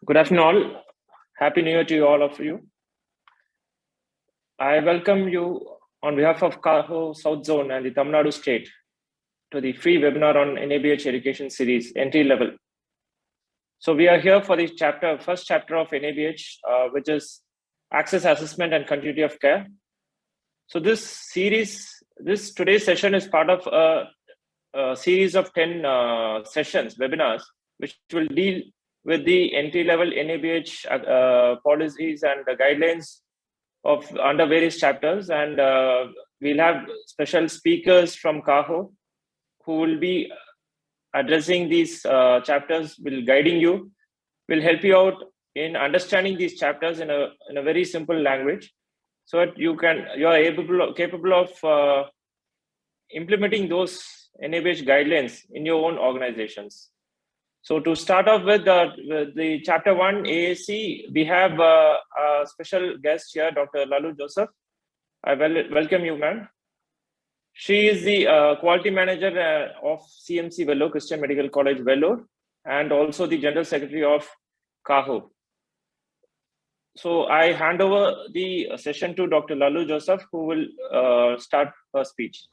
Good afternoon all. Happy New Year to all of you. I welcome you on behalf of CAHO South Zone and the Tamil Nadu State to the free webinar on NABH Education Series, entry level. So we are here for the first chapter of NABH, which is Access, Assessment and Continuity of Care. So today's session is part of a series of 10 sessions, webinars, which will deal with the entry-level NABH policies and the guidelines under various chapters. And we'll have special speakers from CAHO who will be addressing these chapters, guiding you, will help you out in understanding these chapters in a very simple language, so that you are capable of implementing those NABH guidelines in your own organizations. So to start off with the chapter 1 AAC, we have a special guest here, Dr. Lallu Joseph. I welcome you, ma'am. She is the quality manager of CMC Vellore, Christian Medical College Vellore, and also the general secretary of CAHO. So I hand over the session to Dr. Lallu Joseph, who will start her speech.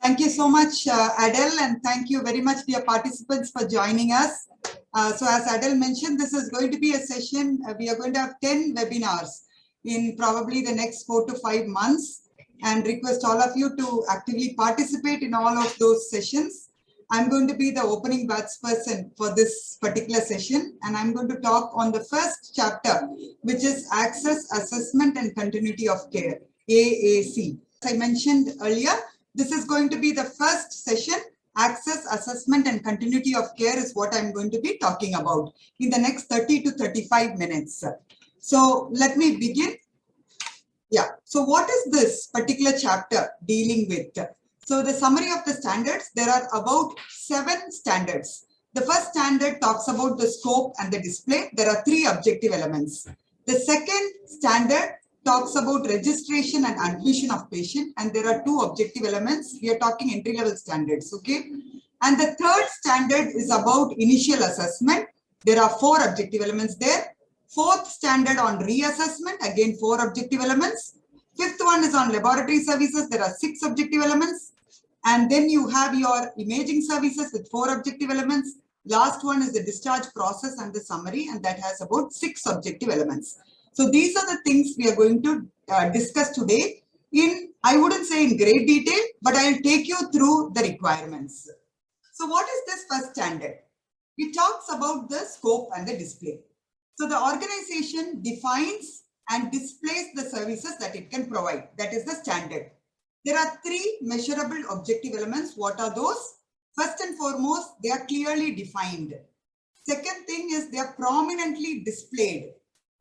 Thank you so much, Adel, and thank you very much, dear participants, for joining us. So as Adel mentioned, this is going to be a session. We are going to have 10 webinars in probably the next 4 to 5 months, and request all of you to actively participate in all of those sessions. I'm going to be the opening person for this particular session, and I'm going to talk on the first chapter, which is Access, Assessment and Continuity of Care, AAC. As I mentioned earlier, this is going to be the first session. Access, Assessment and Continuity of Care is what I'm going to be talking about in the next 30 to 35 minutes. So let me begin. Yeah, so what is this particular chapter dealing with? So the summary of the standards, there are about 7 standards. The first standard talks about the scope and the display. There are 3 objective elements. The second standard talks about registration and admission of patient, and there are 2 objective elements. We are talking entry-level standards, okay? And the third standard is about initial assessment. There are 4 objective elements there. Fourth standard on reassessment, again 4 objective elements. Fifth one is on laboratory services. There are 6 objective elements. And then you have your imaging services with 4 objective elements. Last one is the discharge process and the summary, and that has about 6 objective elements. So these are the things we are going to discuss today I wouldn't say in great detail, but I'll take you through the requirements. So what is this first standard? It talks about the scope and the display. So the organization defines and displays the services that it can provide. That is the standard. There are 3 measurable objective elements. What are those? First and foremost, they are clearly defined. Second thing is they are prominently displayed.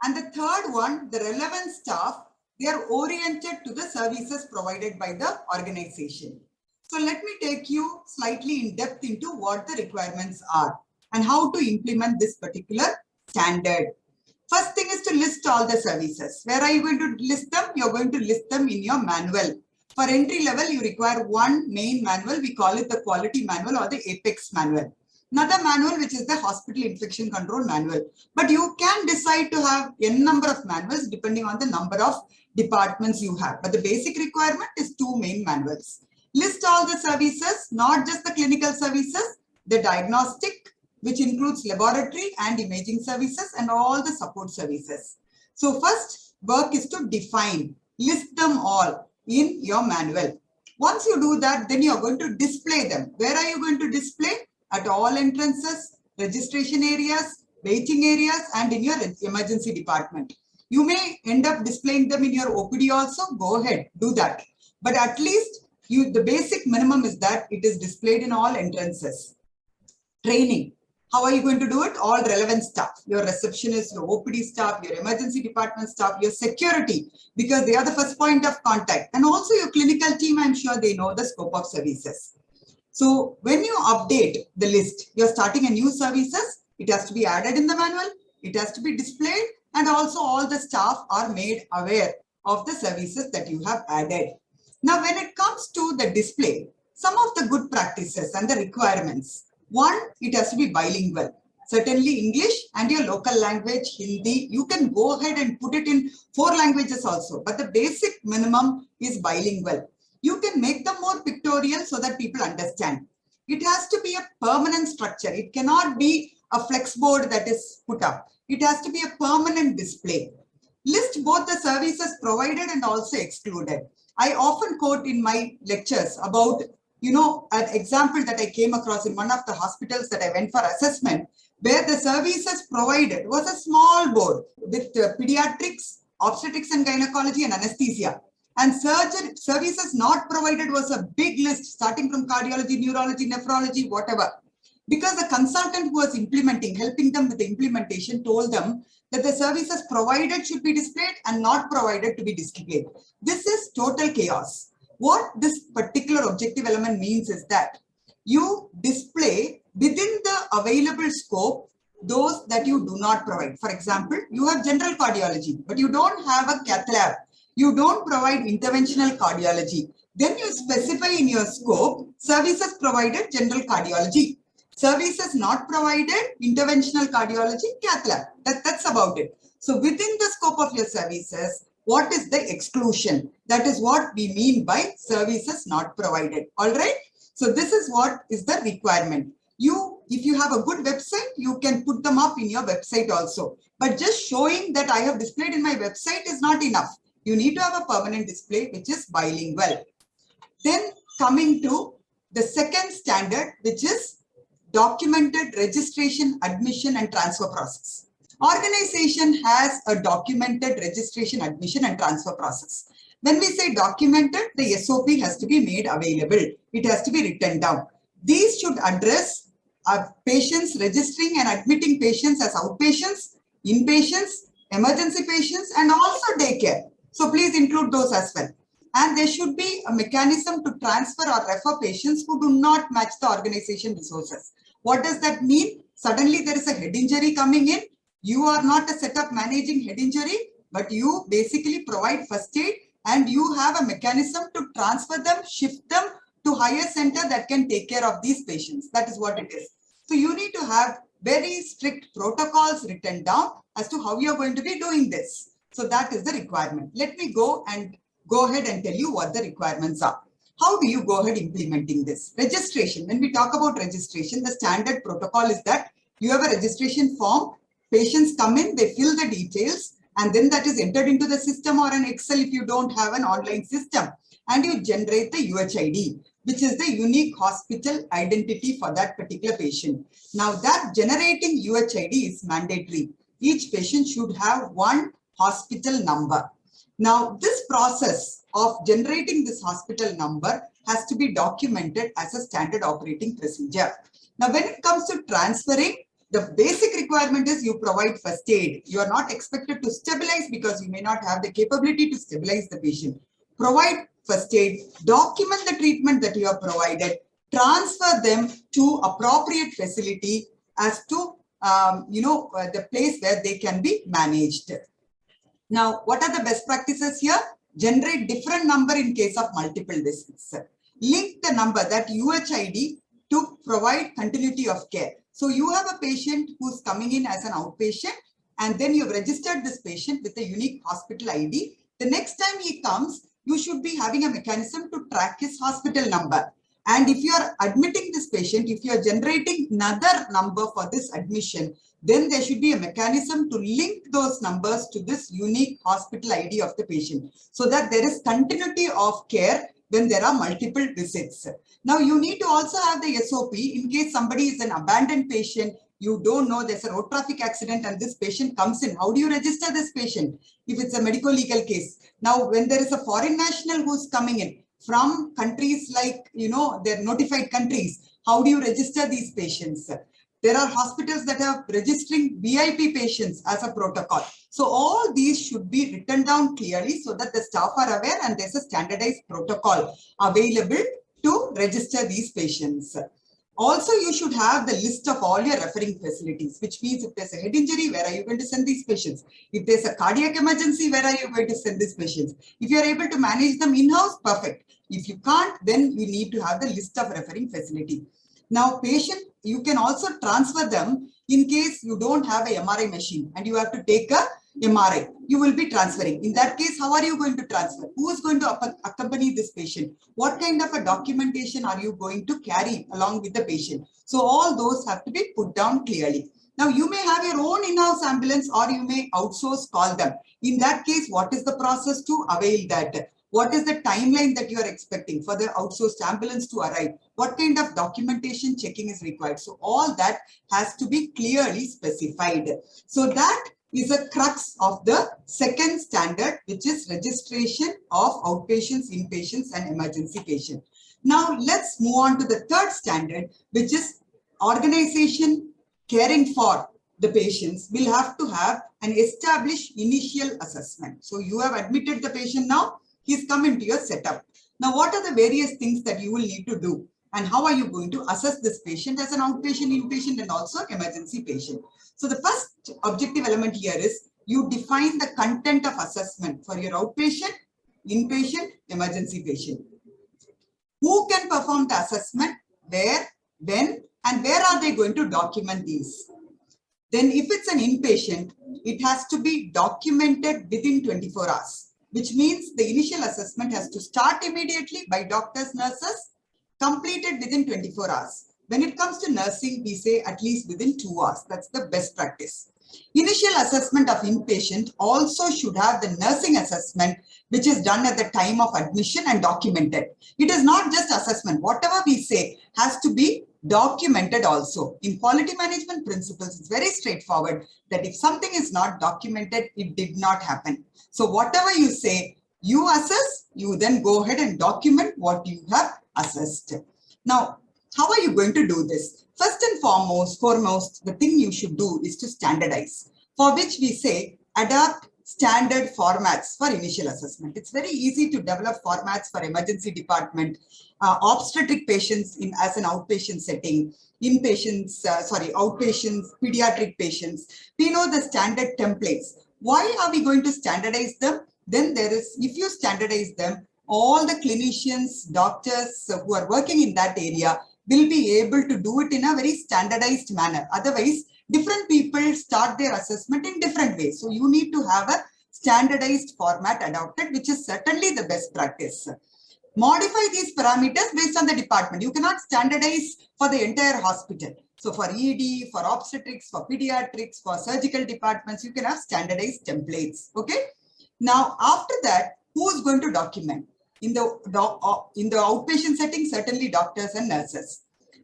And the third one, the relevant staff, they are oriented to the services provided by the organization. So let me take you slightly in depth into what the requirements are and how to implement this particular standard. First thing is to list all the services. Where are you going to list them? You're going to list them in your manual. For entry level, you require one main manual. We call it the quality manual or the Apex manual. Another manual, which is the hospital infection control manual. But you can decide to have n number of manuals depending on the number of departments you have. But the basic requirement is 2 main manuals. List all the services, not just the clinical services, the diagnostic, which includes laboratory and imaging services and all the support services. So first work is to define, list them all in your manual. Once you do that, then you are going to display them. Where are you going to display? At all entrances, registration areas, waiting areas, and in your emergency department. You may end up displaying them in your OPD also. Go ahead, do that. But at least the basic minimum is that it is displayed in all entrances. Training. How are you going to do it? All relevant staff, your receptionist, your OPD staff, your emergency department staff, your security, because they are the first point of contact. And also your clinical team, I'm sure they know the scope of services. So when you update the list, you're starting a new services, it has to be added in the manual, it has to be displayed, and also all the staff are made aware of the services that you have added. Now, when it comes to the display, some of the good practices and the requirements. One, it has to be bilingual. certainly English and your local language, Hindi. You can go ahead and put it in 4 languages also, but the basic minimum is bilingual. You can make them more pictorial so that people understand. It has to be a permanent structure. It cannot be a flex board that is put up. It has to be a permanent display. List both the services provided and also excluded. I often quote in my lectures about, an example that I came across in one of the hospitals that I went for assessment, where the services provided was a small board with pediatrics, obstetrics and gynecology and anesthesia. And surgery services not provided was a big list starting from cardiology, neurology, nephrology, whatever. Because the consultant who was implementing, helping them with the implementation, told them that the services provided should be displayed and not provided to be displayed. This is total chaos. What this particular objective element means is that you display within the available scope those that you do not provide. For example, you have general cardiology, but you don't have a cath lab. You don't provide interventional cardiology. Then you specify in your scope, services provided, general cardiology. Services not provided, interventional cardiology, cath lab. That's about it. So within the scope of your services, what is the exclusion? That is what we mean by services not provided. All right. So this is what is the requirement. If you have a good website, you can put them up in your website also. But just showing that I have displayed in my website is not enough. You need to have a permanent display which is bilingual. Then coming to the second standard, which is documented registration, admission and transfer process. Organization has a documented registration, admission and transfer process. When we say documented, the SOP has to be made available. It has to be written down. These should address patients registering and admitting patients as outpatients, inpatients, emergency patients and also daycare. So please include those as well. And there should be a mechanism to transfer or refer patients who do not match the organization resources. What does that mean? Suddenly there is a head injury coming in. You are not a setup managing head injury, but you basically provide first aid and you have a mechanism to transfer them, shift them to higher center that can take care of these patients. That is what it is. So you need to have very strict protocols written down as to how you are going to be doing this. So that is the requirement. Let me go ahead and tell you what the requirements are. How do you go ahead implementing this? Registration. When we talk about registration, the standard protocol is that you have a registration form. Patients come in, they fill the details, and then that is entered into the system or an Excel if you don't have an online system. And you generate the UHID, which is the unique hospital identity for that particular patient. Now that generating UHID is mandatory. Each patient should have one hospital number. Now this process of generating this hospital number has to be documented as a standard operating procedure. Now when it comes to transferring, the basic requirement is you provide first aid. You are not expected to stabilize because you may not have the capability to stabilize the patient. Provide first aid, document the treatment that you have provided, transfer them to appropriate facility as to the place where they can be managed. Now, what are the best practices here? Generate different number in case of multiple visits. Link the number, that UHID, to provide continuity of care. So you have a patient who's coming in as an outpatient, and then you've registered this patient with a unique hospital ID. The next time he comes, you should be having a mechanism to track his hospital number. And if you are admitting this patient, if you are generating another number for this admission, then there should be a mechanism to link those numbers to this unique hospital ID of the patient so that there is continuity of care when there are multiple visits. Now you need to also have the SOP in case somebody is an abandoned patient. You don't know there's a road traffic accident and this patient comes in. How do you register this patient if it's a medical legal case? Now, when there is a foreign national who's coming in from countries like, they're notified countries, how do you register these patients? There are hospitals that are registering VIP patients as a protocol. So all these should be written down clearly so that the staff are aware and there's a standardized protocol available to register these patients. Also, you should have the list of all your referring facilities, which means if there's a head injury, where are you going to send these patients? If there's a cardiac emergency, where are you going to send these patients? If you're able to manage them in-house, perfect. If you can't, then you need to have the list of referring facility. Now, patient you can also transfer them in case you don't have a MRI machine and you have to take a MRI. You will be transferring. In that case, how are you going to transfer? Who is going to accompany this patient? What kind of a documentation are you going to carry along with the patient? So all those have to be put down clearly. Now, you may have your own in-house ambulance or you may outsource, call them. In that case, what is the process to avail that? What is the timeline that you are expecting for the outsourced ambulance to arrive? What kind of documentation checking is required? So all that has to be clearly specified. So that is a crux of the second standard, which is registration of outpatients, inpatients, and emergency patient. Now let's move on to the third standard, which is organization caring for the patients will have to have an established initial assessment. So you have admitted the patient now, he's come into your setup. Now, what are the various things that you will need to do? And how are you going to assess this patient as an outpatient, inpatient, and also emergency patient? So the first objective element here is you define the content of assessment for your outpatient, inpatient, emergency patient. Who can perform the assessment, where, when, and where are they going to document these? Then if it's an inpatient, it has to be documented within 24 hours, which means the initial assessment has to start immediately by doctors, nurses, completed within 24 hours. When it comes to nursing, we say at least within 2 hours. That's the best practice. Initial assessment of inpatient also should have the nursing assessment, which is done at the time of admission and documented. It is not just assessment. Whatever we say has to be documented also. In quality management principles, it's very straightforward that if something is not documented, it did not happen. So whatever you say, you assess, you then go ahead and document what you have assessed. Now, how are you going to do this? First and foremost, the thing you should do is to standardize, for which we say adopt standard formats for initial assessment. It's very easy to develop formats for emergency department, obstetric patients as an outpatient setting, outpatients, pediatric patients. We know the standard templates. Why are we going to standardize them? Then if you standardize them, all the clinicians, doctors who are working in that area will be able to do it in a very standardized manner. Otherwise, different people start their assessment in different ways. So you need to have a standardized format adopted, which is certainly the best practice. Modify these parameters based on the department. You cannot standardize for the entire hospital. So for ED, for obstetrics, for pediatrics, for surgical departments, you can have standardized templates. Okay. Now, after that, who is going to document? In the outpatient setting, certainly doctors and nurses.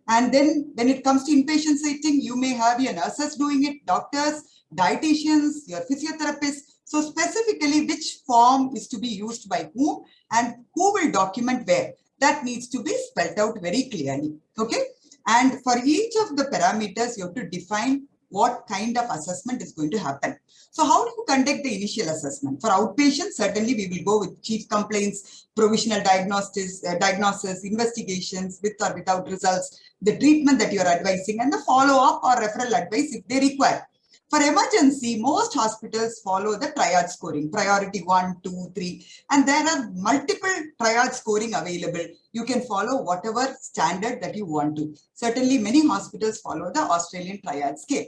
And then when it comes to inpatient setting, you may have your nurses doing it, doctors, dietitians, your physiotherapists. So specifically, which form is to be used by whom and who will document where? That needs to be spelled out very clearly. Okay. And for each of the parameters, you have to define what kind of assessment is going to happen. So how do you conduct the initial assessment? For outpatients, certainly we will go with chief complaints, provisional diagnosis, investigations with or without results, the treatment that you are advising, and the follow-up or referral advice if they require. For emergency, most hospitals follow the triage scoring, priority 1, 2, 3, and there are multiple triage scoring available. You can follow whatever standard that you want to. Certainly, many hospitals follow the Australian triage scale.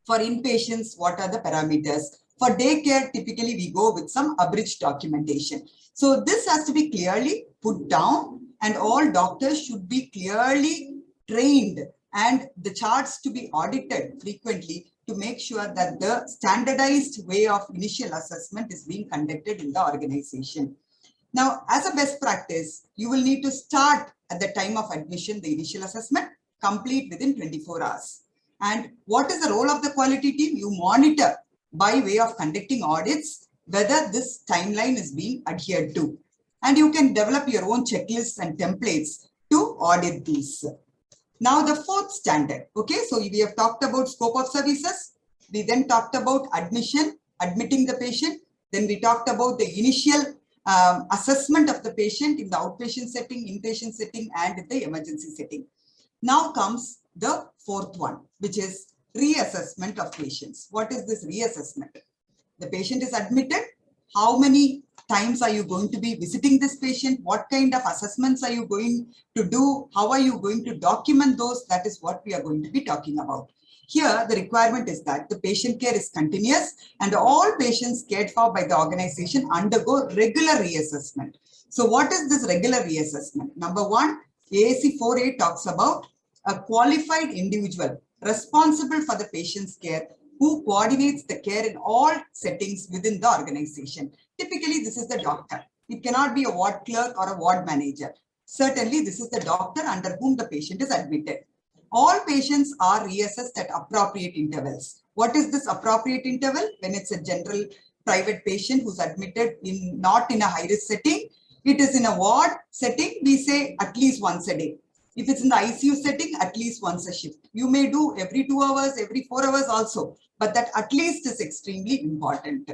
For inpatients, what are the parameters? For daycare, typically we go with some abridged documentation. So this has to be clearly put down, and all doctors should be clearly trained and the charts to be audited frequently to make sure that the standardized way of initial assessment is being conducted in the organization. Now, as a best practice, you will need to start at the time of admission, the initial assessment, complete within 24 hours. And what is the role of the quality team? You monitor by way of conducting audits whether this timeline is being adhered to. And you can develop your own checklists and templates to audit these. Now the fourth standard, okay, so we have talked about scope of services. We then talked about admitting the patient. Then we talked about the initial assessment of the patient in the outpatient setting, inpatient setting, and in the emergency setting. Now comes the fourth one, which is reassessment of patients. What is this reassessment? The patient is admitted. how many times are you going to be visiting this patient? What kind of assessments are you going to do? How are you going to document those? That is what we are going to be talking about. Here, the requirement is that the patient care is continuous and all patients cared for by the organization undergo regular reassessment. So what is this regular reassessment? Number one, AAC 4A talks about a qualified individual responsible for the patient's care who coordinates the care in all settings within the organization. Typically, this is the doctor. It cannot be a ward clerk or a ward manager. Certainly, this is the doctor under whom the patient is admitted. All patients are reassessed at appropriate intervals. What is this appropriate interval? When it's a general private patient who's admitted not in a high-risk setting, it is in a ward setting, we say at least once a day. If it's in the ICU setting, at least once a shift. You may do every 2 hours, every 4 hours also, but that at least is extremely important.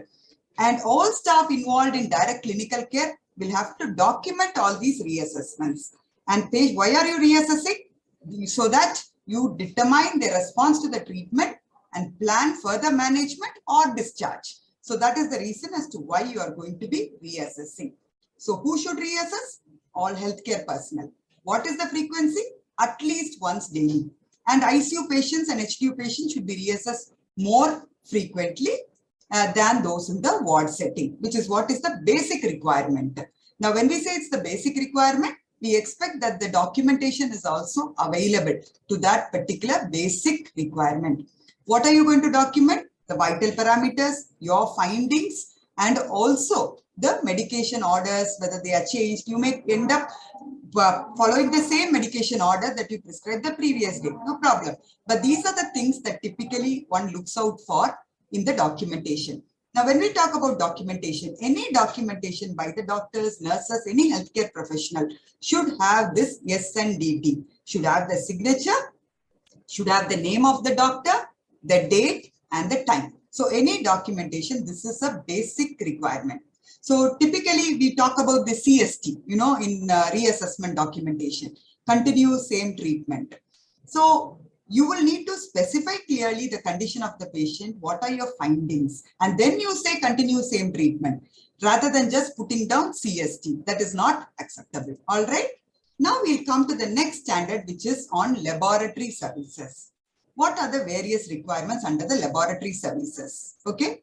And all staff involved in direct clinical care will have to document all these reassessments. And why are you reassessing? So that you determine the response to the treatment and plan further management or discharge. So that is the reason as to why you are going to be reassessing. So who should reassess? All healthcare personnel. What is the frequency? At least once daily. And ICU patients and HDU patients should be reassessed more frequently than those in the ward setting, which is what is the basic requirement. Now, when we say it's the basic requirement, we expect that the documentation is also available to that particular basic requirement. What are you going to document? The vital parameters, your findings, and also the medication orders, whether they are changed. You may end up following the same medication order that you prescribed the previous day, no problem. But these are the things that typically one looks out for in the documentation. Now, when we talk about documentation, any documentation by the doctors, nurses, any healthcare professional should have this S&DT, should have the signature, should have the name of the doctor, the date, and the time. So any documentation, this is a basic requirement. So typically we talk about the CST, in reassessment documentation, continue same treatment. So you will need to specify clearly the condition of the patient, what are your findings, and then you say continue same treatment rather than just putting down CST. That is not acceptable. All right. Now we'll come to the next standard, which is on laboratory services. What are the various requirements under the laboratory services? Okay.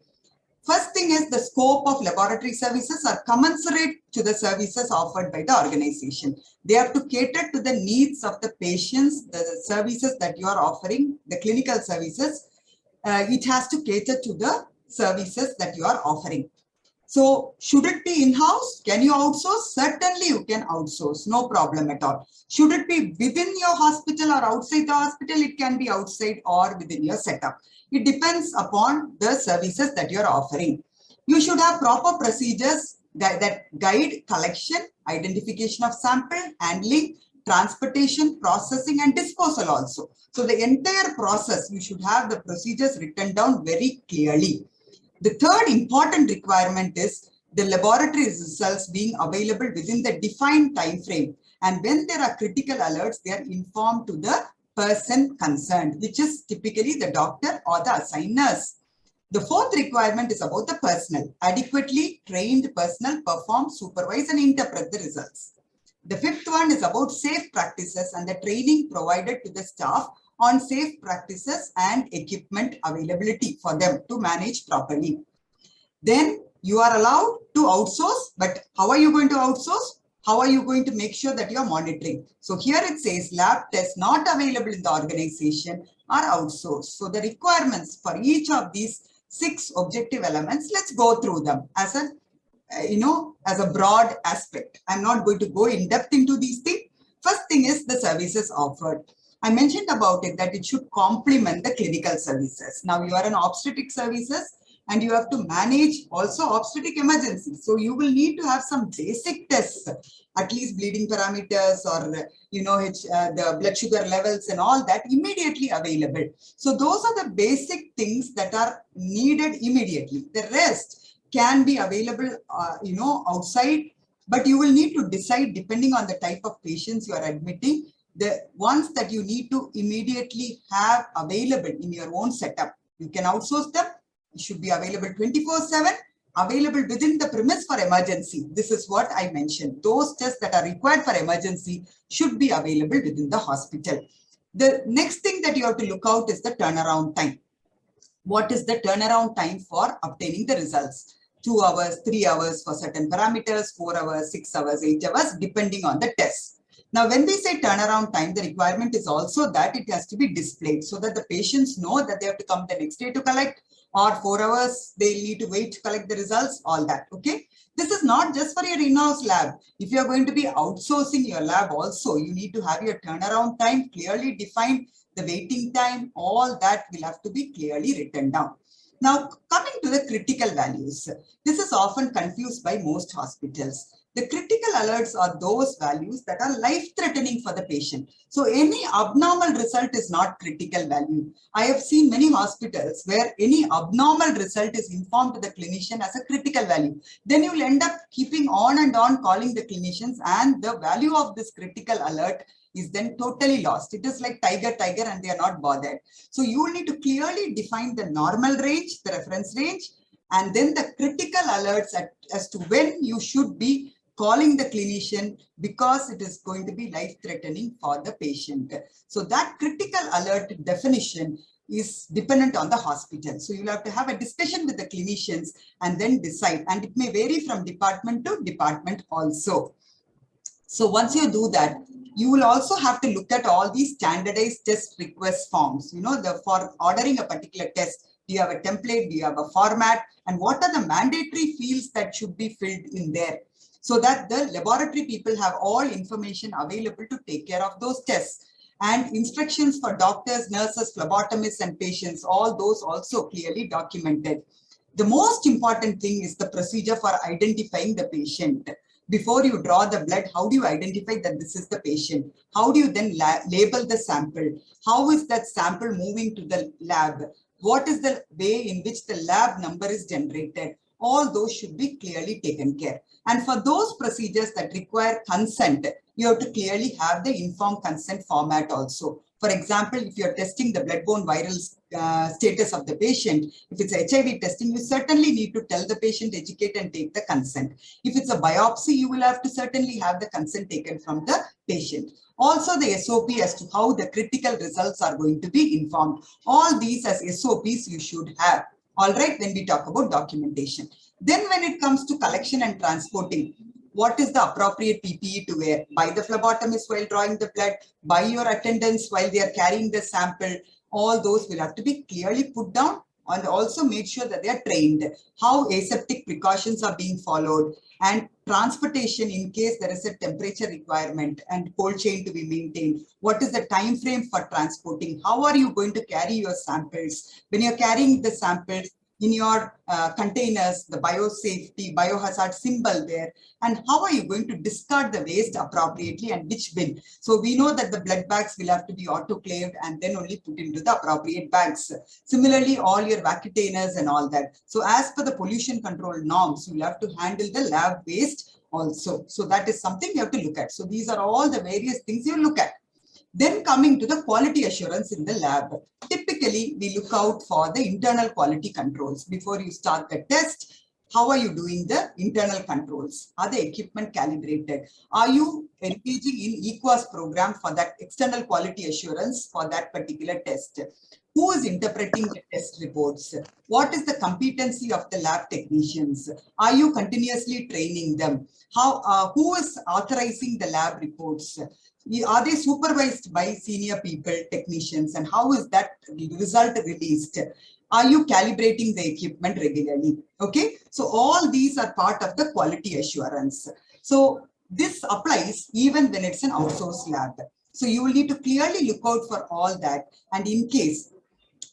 First thing is the scope of laboratory services are commensurate to the services offered by the organization. They have to cater to the needs of the patients, the services that you are offering, the clinical services. It has to cater to the services that you are offering. So should it be in-house? Can you outsource? Certainly you can outsource, no problem at all. Should it be within your hospital or outside the hospital? It can be outside or within your setup. It depends upon the services that you're offering. You should have proper procedures that guide collection, identification of sample, handling, transportation, processing, and disposal also. So the entire process, you should have the procedures written down very clearly. The third important requirement is the laboratory results being available within the defined time frame. And when there are critical alerts, they are informed to the person concerned, which is typically the doctor or the assigned nurse. The fourth requirement is about the personnel. Adequately trained personnel perform, supervise, and interpret the results. The fifth one is about safe practices and the training provided to the staff on safe practices and equipment availability for them to manage properly. Then you are allowed to outsource, but how are you going to outsource? How are you going to make sure that you are monitoring? So here it says lab tests not available in the organization are outsourced. So the requirements for each of these 6 objective elements, let's go through them as a, as a broad aspect. I'm not going to go in depth into these things. First thing is the services offered. I mentioned about it that it should complement the clinical services. Now you are an obstetric services and you have to manage also obstetric emergencies. So you will need to have some basic tests, at least bleeding parameters or, the blood sugar levels and all that immediately available. So those are the basic things that are needed immediately. The rest can be available, outside, but you will need to decide depending on the type of patients you are admitting, the ones that you need to immediately have available in your own setup. You can outsource them. It should be available 24/7. available within the premise for emergency. This is what I mentioned. Those tests that are required for emergency should be available within the hospital. The next thing that you have to look out is the turnaround time. What is the turnaround time for obtaining the results? 2 hours, 3 hours for certain parameters, 4 hours, 6 hours, 8 hours, depending on the test. Now, when we say turnaround time, the requirement is also that it has to be displayed so that the patients know that they have to come the next day to collect, or 4 hours they need to wait to collect the results, all that. Okay. This is not just for your in-house lab. If you are going to be outsourcing your lab also, you need to have your turnaround time clearly defined, the waiting time, all that will have to be clearly written down. Now, coming to the critical values, this is often confused by most hospitals. The critical alerts are those values that are life-threatening for the patient. So any abnormal result is not critical value. I have seen many hospitals where any abnormal result is informed to the clinician as a critical value. Then you will end up keeping on and on calling the clinicians, and the value of this critical alert is then totally lost. It is like tiger, and they are not bothered. So you will need to clearly define the normal range, the reference range, and then the critical alerts as to when you should be calling the clinician because it is going to be life-threatening for the patient. So that critical alert definition is dependent on the hospital. So you'll have to have a discussion with the clinicians and then decide. And it may vary from department to department also. So once you do that, you will also have to look at all these standardized test request forms. You know, for ordering a particular test, do you have a template? Do you have a format? And what are the mandatory fields that should be filled in there, so that the laboratory people have all information available to take care of those tests. And instructions for doctors, nurses, phlebotomists, and patients, all those also clearly documented. The most important thing is the procedure for identifying the patient. Before you draw the blood, how do you identify that this is the patient? How do you then label the sample? How is that sample moving to the lab? What is the way in which the lab number is generated? All those should be clearly taken care. And for those procedures that require consent, you have to clearly have the informed consent format also. For example, if you're testing the bloodborne viral status of the patient, if it's HIV testing, you certainly need to tell the patient, educate, and take the consent. If it's a biopsy, you will have to certainly have the consent taken from the patient. Also, the SOP as to how the critical results are going to be informed. All these as SOPs you should have. All right, when we talk about documentation. Then when it comes to collection and transporting, what is the appropriate PPE to wear? By the phlebotomist while drawing the blood, by your attendants while they are carrying the sample, all those will have to be clearly put down, and also make sure that they are trained. How aseptic precautions are being followed, and transportation in case there is a temperature requirement and cold chain to be maintained. What is the time frame for transporting? How are you going to carry your samples? When you're carrying the samples, in your containers, the biosafety, biohazard symbol there, and how are you going to discard the waste appropriately and which bin? So we know that the blood bags will have to be autoclaved and then only put into the appropriate bags. Similarly, all your vacutainers and all that. So as per the pollution control norms, you'll have to handle the lab waste also. So that is something you have to look at. So these are all the various things you look at. Then coming to the quality assurance in the lab. Typically, we look out for the internal quality controls. Before you start the test, how are you doing the internal controls? Are the equipment calibrated? Are you engaging in EQAS program for that external quality assurance for that particular test? Who is interpreting the test reports? What is the competency of the lab technicians? Are you continuously training them? Who is authorizing the lab reports? Are they supervised by senior people, technicians, and how is that result released? Are you calibrating the equipment regularly? Okay, so all these are part of the quality assurance. So this applies even when it's an outsourced lab. So you will need to clearly look out for all that, and in case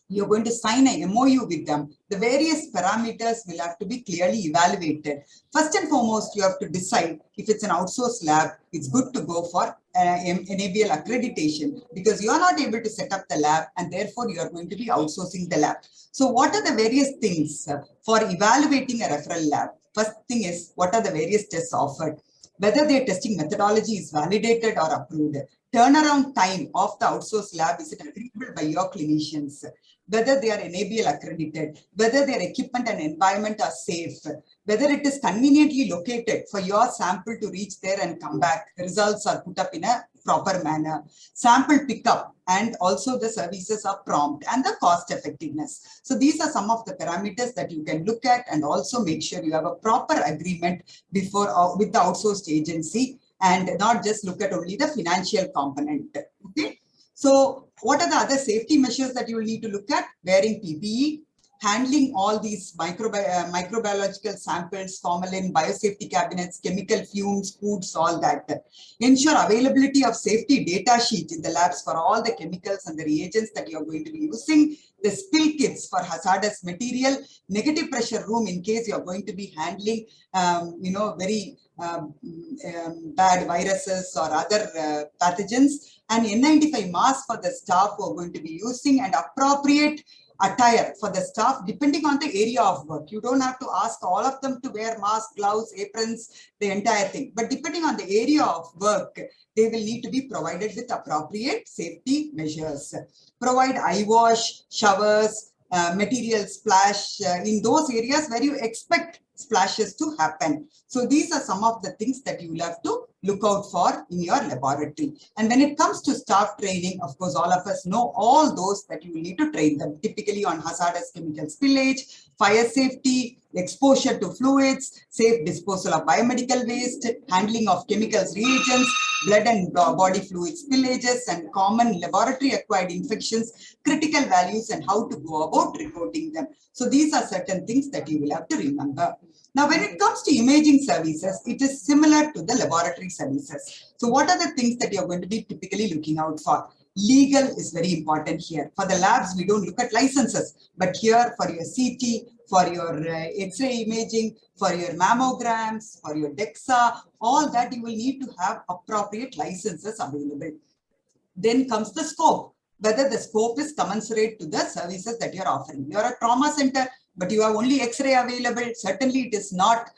you're going to sign a MOU with them, the various parameters will have to be clearly evaluated. First and foremost, you have to decide if it's an outsourced lab, it's good to go for NABL accreditation, because you are not able to set up the lab and therefore you are going to be outsourcing the lab. So what are the various things for evaluating a referral lab? First thing is, what are the various tests offered? Whether their testing methodology is validated or approved. Turnaround time of the outsourced lab, is it agreeable by your clinicians? whether they are NABL accredited, whether their equipment and environment are safe, whether it is conveniently located for your sample to reach there and come back. The results are put up in a proper manner. Sample pickup and also the services are prompt and the cost effectiveness. So these are some of the parameters that you can look at and also make sure you have a proper agreement before with the outsourced agency and not just look at only the financial component. Okay. So what are the other safety measures that you will need to look at? Wearing PPE, handling all these microbiological samples, formalin, biosafety cabinets, chemical fumes, foods, all that. Ensure availability of safety data sheet in the labs for all the chemicals and the reagents that you are going to be using. The spill kits for hazardous material, negative pressure room in case you are going to be handling, very bad viruses or other pathogens, and N95 mask for the staff who are going to be using, and appropriate attire for the staff depending on the area of work. You don't have to ask all of them to wear masks, gloves, aprons, the entire thing. But depending on the area of work, they will need to be provided with appropriate safety measures. Provide eye wash, showers, material splash in those areas where you expect splashes to happen. So these are some of the things that you will have to look out for in your laboratory. And when it comes to staff training, of course, all of us know all those that you will need to train them, typically on hazardous chemical spillage, fire safety, exposure to fluids, safe disposal of biomedical waste, handling of chemicals, reagents, blood and body fluid spillages, and common laboratory acquired infections, critical values, and how to go about reporting them. So these are certain things that you will have to remember. Now, when it comes to imaging services, it is similar to the laboratory services. So what are the things that you're going to be typically looking out for? Legal is very important here. For the labs, we don't look at licenses, but here for your CT, for your X-ray imaging, for your mammograms, for your DEXA, all that you will need to have appropriate licenses available. Then comes the scope, whether the scope is commensurate to the services that you're offering. You're a trauma center, but you have only X-ray available. Certainly it is not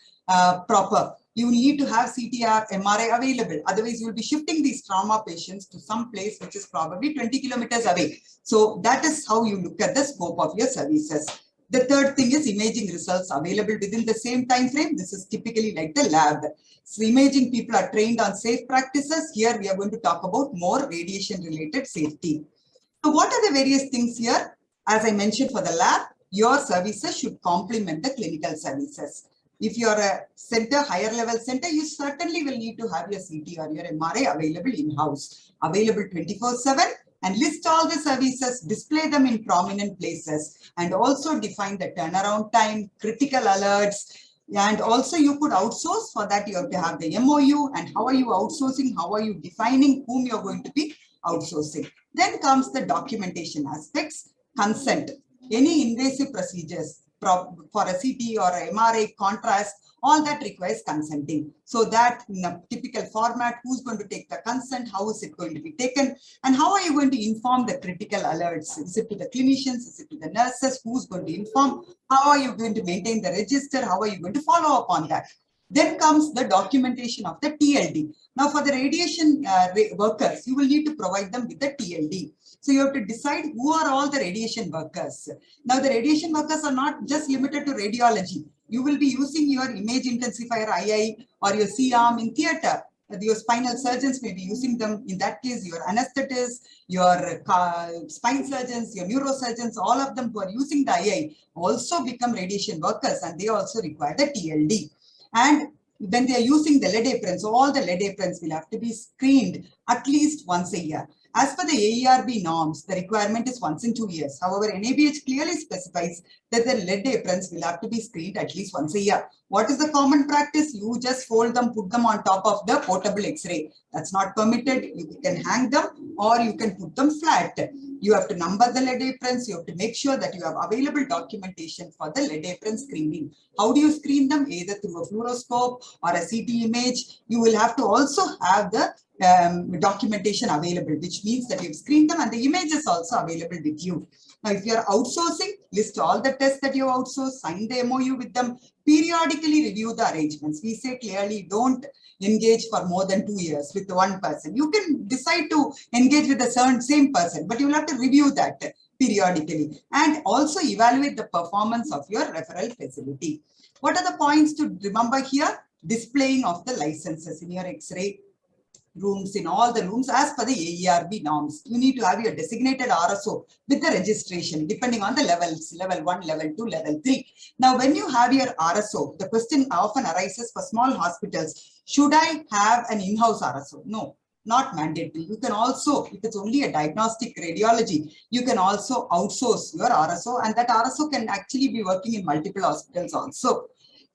proper. You need to have CT, MRI available. Otherwise, you will be shifting these trauma patients to some place which is probably 20 kilometers away. So that is how you look at the scope of your services. The third thing is imaging results available within the same time frame. This is typically like the lab. So imaging people are trained on safe practices. Here we are going to talk about more radiation related safety. So what are the various things here? As I mentioned, for the lab, your services should complement the clinical services. If you're a center, higher level center, you certainly will need to have your CT or your MRI available in-house, available 24/7, and list all the services, display them in prominent places, and also define the turnaround time, critical alerts, and also you could outsource. For that, you have to have the MOU, and how are you outsourcing? How are you defining whom you're going to be outsourcing? Then comes the documentation aspects, consent, any invasive procedures, for a CT or a MRI contrast, all that requires consenting. So that in a typical format, who's going to take the consent, how is it going to be taken, and how are you going to inform the critical alerts? Is it to the clinicians, is it to the nurses, who's going to inform, how are you going to maintain the register, how are you going to follow up on that? Then comes the documentation of the TLD. Now for the radiation workers, you will need to provide them with the TLD. So you have to decide who are all the radiation workers. Now the radiation workers are not just limited to radiology. You will be using your image intensifier II or your C-arm in theater. Your spinal surgeons may be using them. In that case, your anesthetists, your spine surgeons, your neurosurgeons, all of them who are using the II also become radiation workers, and they also require the TLD. And when they are using the lead aprons, all the lead aprons will have to be screened at least once a year. As per the AERB norms, the requirement is once in 2 years. However, NABH clearly specifies that the lead aprons will have to be screened at least once a year. What is the common practice? You just fold them, put them on top of the portable X-ray. That's not permitted. You can hang them or you can put them flat. You have to number the lead aprons. You have to make sure that you have available documentation for the lead apron screening. How do you screen them? Either through a fluoroscope or a CT image. You will have to also have the documentation available, which means that you've screened them and the image is also available with you. Now, if you are outsourcing, list all the tests that you outsource, sign the MOU with them, periodically review the arrangements. We say clearly don't engage for more than 2 years with one person. You can decide to engage with the same person, but you will have to review that. periodically, and also evaluate the performance of your referral facility. What are the points to remember here? Displaying of the licenses in your X-ray rooms, in all the rooms as per the AERB norms. You need to have your designated RSO with the registration depending on the levels, level 1, level 2, level 3. Now, when you have your RSO, the question often arises for small hospitals, should I have an in-house RSO? No, not mandatory. You can also, if it's only a diagnostic radiology, you can also outsource your RSO, and that RSO can actually be working in multiple hospitals also.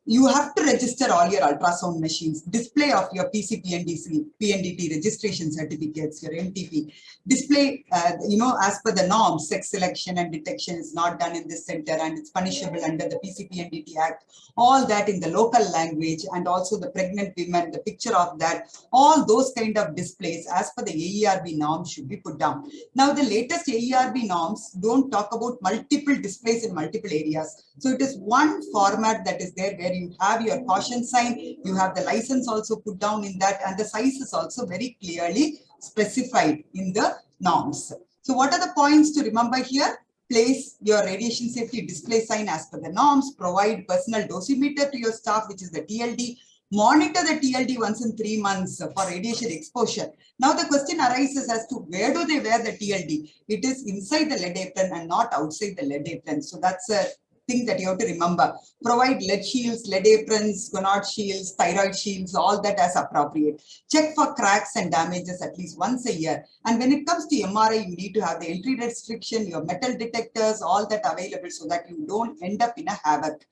You have to register all your ultrasound machines, display of your PNDT registration certificates, your MTP, display, as per the norms, sex selection and detection is not done in this center and it's punishable under the PNDT Act, all that in the local language, and also the pregnant women, the picture of that, all those kind of displays as per the AERB norms should be put down. Now, the latest AERB norms don't talk about multiple displays in multiple areas. So it is one format that is there where you have your caution sign, you have the license also put down in that, and the size is also very clearly specified in the norms. So what are the points to remember here? Place your radiation safety display sign as per the norms, provide personal dosimeter to your staff, which is the TLD, monitor the TLD once in 3 months for radiation exposure. Now the question arises as to where do they wear the TLD? It is inside the lead apron and not outside the lead apron. So that's a thing that you have to remember. Provide lead shields, lead aprons, gonad shields, thyroid shields, all that as appropriate. Check for cracks and damages at least once a year. And when it comes to MRI, you need to have the entry restriction, your metal detectors, all that available so that you don't end up in a havoc.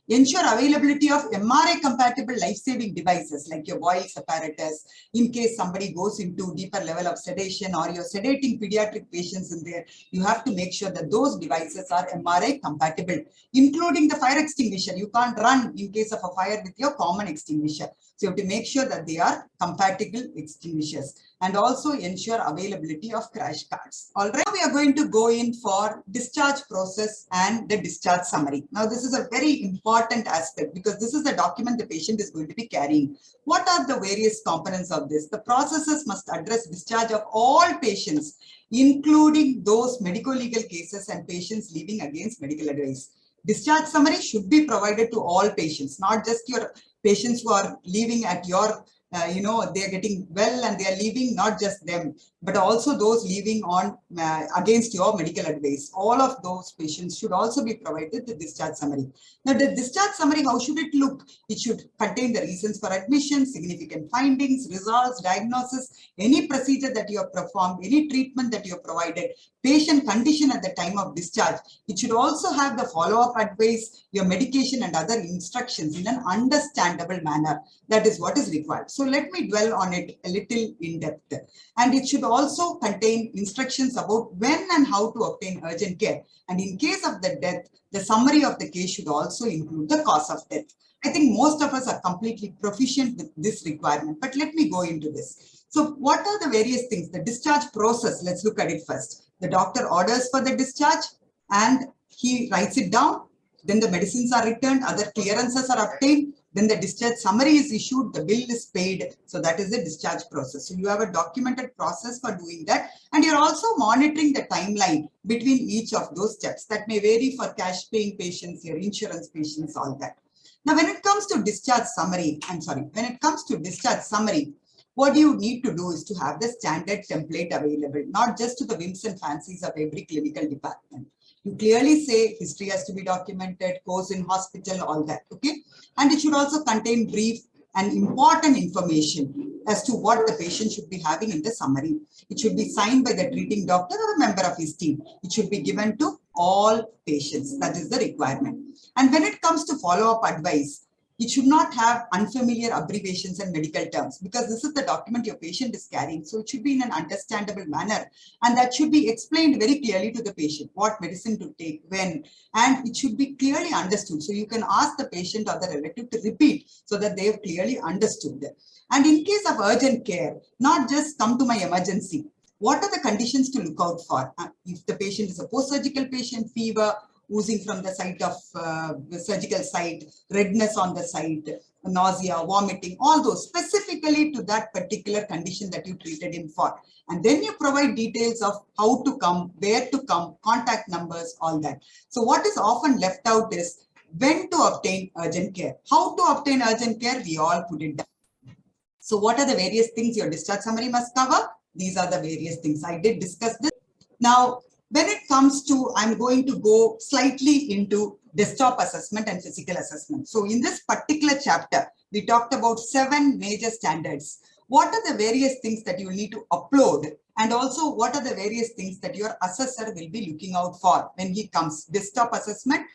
Ensure availability of MRI compatible life-saving devices like your Boyle's apparatus in case somebody goes into deeper level of sedation or you're sedating pediatric patients in there. You have to make sure that those devices are MRI compatible, including the fire extinguisher. You can't run in case of a fire with your common extinguisher. So you have to make sure that they are compatible extinguishers, and also ensure availability of crash cards. All right, now we are going to go in for discharge process and the discharge summary. Now this is a very important aspect because this is the document the patient is going to be carrying. What are the various components of this? The processes must address discharge of all patients, including those medico-legal cases and patients leaving against medical advice. Discharge summary should be provided to all patients, not just your patients who are leaving at your they are getting well and they are leaving, not just them, but also those leaving on against your medical advice. All of those patients should also be provided the discharge summary. Now, the discharge summary, how should it look? It should contain the reasons for admission, significant findings, results, diagnosis, any procedure that you have performed, any treatment that you have provided, patient condition at the time of discharge. It should also have the follow-up advice, your medication and other instructions in an understandable manner. That is what is required. So let me dwell on it a little in depth. And it should also contain instructions about when and how to obtain urgent care. And in case of the death, the summary of the case should also include the cause of death. I think most of us are completely proficient with this requirement, but let me go into this. So what are the various things? The discharge process, let's look at it first. The doctor orders for the discharge and he writes it down. Then the medicines are returned, other clearances are obtained. Then the discharge summary is issued, the bill is paid. So that is the discharge process. So you have a documented process for doing that. And you're also monitoring the timeline between each of those steps. That may vary for cash paying patients, your insurance patients, all that. Now, when it comes to discharge summary, what you need to do is to have the standard template available, not just to the whims and fancies of every clinical department. You clearly say history has to be documented, course in hospital, all that, okay? And it should also contain brief and important information as to what the patient should be having in the summary. It should be signed by the treating doctor or a member of his team. It should be given to all patients. That is the requirement. And when it comes to follow-up advice, it should not have unfamiliar abbreviations and medical terms because this is the document your patient is carrying. So it should be in an understandable manner, and that should be explained very clearly to the patient, what medicine to take, when, and it should be clearly understood. So you can ask the patient or the relative to repeat so that they have clearly understood that. And in case of urgent care, not just come to my emergency. What are the conditions to look out for? If the patient is a post-surgical patient, fever, oozing from the site of the surgical site, redness on the site, nausea, vomiting, all those specifically to that particular condition that you treated him for. And then you provide details of how to come, where to come, contact numbers, all that. So what is often left out is when to obtain urgent care. How to obtain urgent care, we all put it down. So what are the various things your discharge summary must cover? These are the various things. I did discuss this. Now, when it comes to, I'm going to go slightly into desktop assessment and physical assessment. So in this particular chapter, we talked about 7 major standards. What are the various things that you will need to upload? And also what are the various things that your assessor will be looking out for when he comes? Desktop assessment,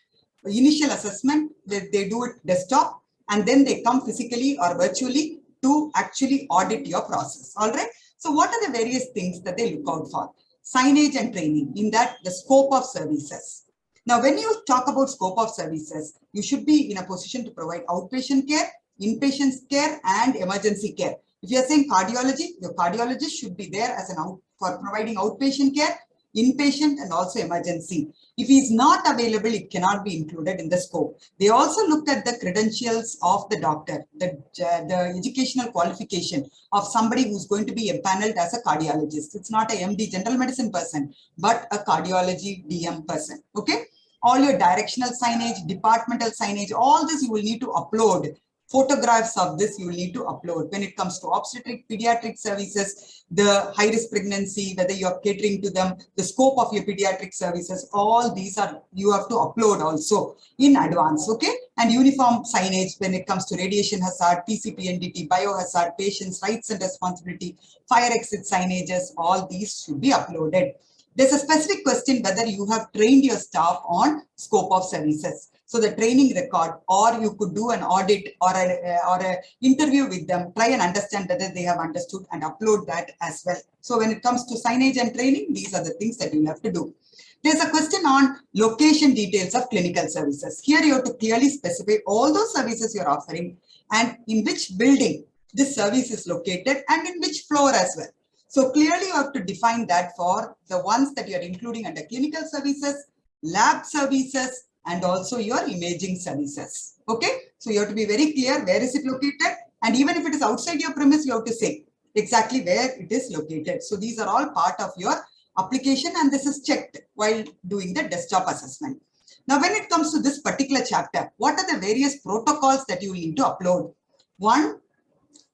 initial assessment, they do it desktop, and then they come physically or virtually to actually audit your process. All right. So what are the various things that they look out for? Signage and training, in that the scope of services. Now, when you talk about scope of services, you should be in a position to provide outpatient care, inpatient care, and emergency care. If you are saying cardiology, your cardiologist should be there as for providing outpatient care, inpatient, and also emergency. If he is not available, it cannot be included in the scope. They also looked at the credentials of the doctor, the educational qualification of somebody who's going to be empaneled as a cardiologist. It's not a MD general medicine person, but a cardiology DM person. Okay. All your directional signage, departmental signage, all this you will need to upload. Photographs of this you will need to upload. When it comes to obstetric, pediatric services, the high-risk pregnancy, whether you are catering to them, the scope of your pediatric services, all these are you have to upload also in advance, okay? And uniform signage when it comes to radiation hazard, PCPNDT, biohazard, patients' rights and responsibility, fire exit signages, all these should be uploaded. There's a specific question whether you have trained your staff on scope of services. So the training record, or you could do an audit or a interview with them, try and understand whether they have understood and upload that as well. So when it comes to signage and training, these are the things that you have to do. There's a question on location details of clinical services. Here you have to clearly specify all those services you're offering and in which building this service is located and in which floor as well. So clearly you have to define that for the ones that you're including under clinical services, lab services, and also your imaging services. Okay. So you have to be very clear where is it located, and even if it is outside your premise, you have to say exactly where it is located. So these are all part of your application, and this is checked while doing the desktop assessment. Now, when it comes to this particular chapter, what are the various protocols that you need to upload? One,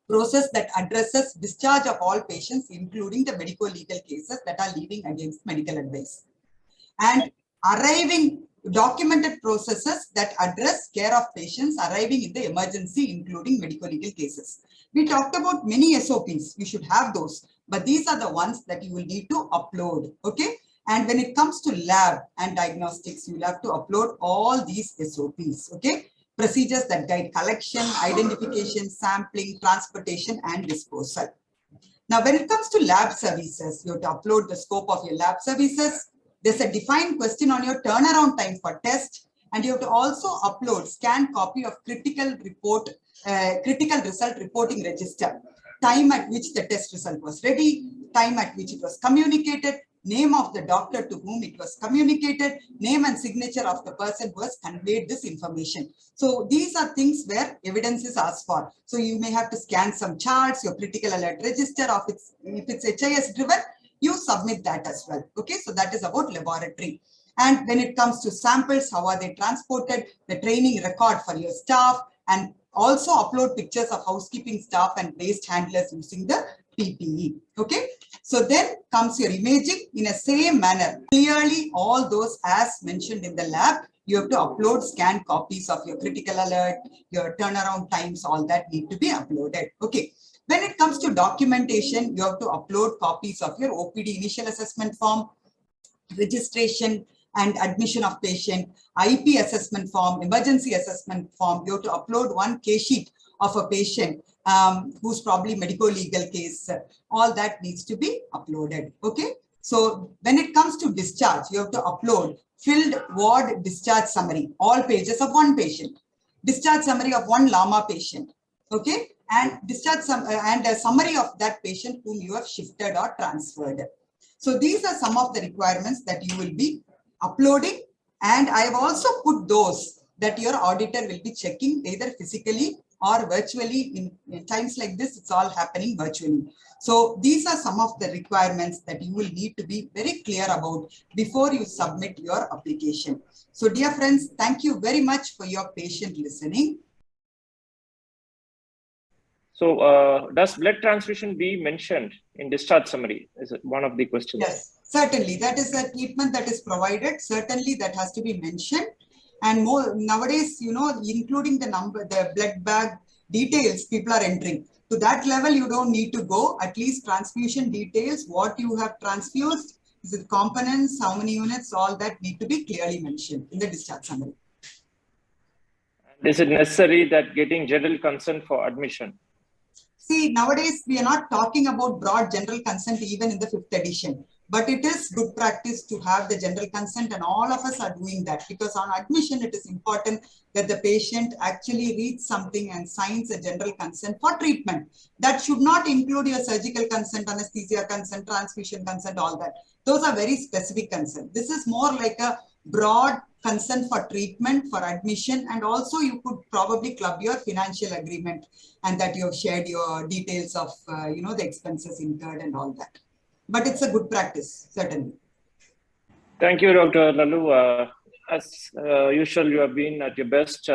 process that addresses discharge of all patients, including the medico-legal cases that are leaving against medical advice, and arriving documented processes that address care of patients arriving in the emergency, including medico-legal cases. We talked about many SOPs. You should have those, but these are the ones that you will need to upload. Okay. And when it comes to lab and diagnostics, you will have to upload all these SOPs. Okay. Procedures that guide collection, identification, sampling, transportation, and disposal. Now, when it comes to lab services, you have to upload the scope of your lab services. There's a defined question on your turnaround time for test, and you have to also upload scanned copy of critical result reporting register, time at which the test result was ready, time at which it was communicated, name of the doctor to whom it was communicated, name and signature of the person who has conveyed this information. So these are things where evidence is asked for. So you may have to scan some charts, your critical alert register, of if it's HIS driven, you submit that as well. Okay, so that is about laboratory. And when it comes to samples, how are they transported, the training record for your staff, and also upload pictures of housekeeping staff and waste handlers using the PPE. Okay, so then comes your imaging in a same manner. Clearly, all those as mentioned in the lab, you have to upload scanned copies of your critical alert, your turnaround times, all that need to be uploaded. Okay. When it comes to documentation, you have to upload copies of your OPD initial assessment form, registration and admission of patient, IP assessment form, emergency assessment form. You have to upload one case sheet of a patient who's probably medico-legal case. All that needs to be uploaded. Okay. So when it comes to discharge, you have to upload filled ward discharge summary, all pages of one patient, discharge summary of one LAMA patient. Okay. And discharge and a summary of that patient whom you have shifted or transferred. So these are some of the requirements that you will be uploading And I have also put those that your auditor will be checking either physically or virtually. In times like this, it's all happening virtually. So these are some of the requirements that you will need to be very clear about before you submit your application. So dear friends, thank you very much for your patient listening. So does blood transfusion be mentioned in discharge summary? Is it one of the questions? Yes, certainly. That is a treatment that is provided. Certainly that has to be mentioned. And more nowadays, you know, including the blood bag details people are entering. To that level, you don't need to go. At least transfusion details, what you have transfused, is it components, how many units, all that need to be clearly mentioned in the discharge summary. Is it necessary that getting general consent for admission? See, nowadays we are not talking about broad general consent even in the 5th edition, but it is good practice to have the general consent, and all of us are doing that, because on admission it is important that the patient actually reads something and signs a general consent for treatment. That should not include your surgical consent, anesthesia consent, transfusion consent, all that. Those are very specific consent. This is more like a broad consent for treatment, for admission, and also you could probably club your financial agreement and that you have shared your details of you know, the expenses incurred and all that. But it's a good practice, certainly. Thank you, Dr. Lallu. As usual, you have been at your best.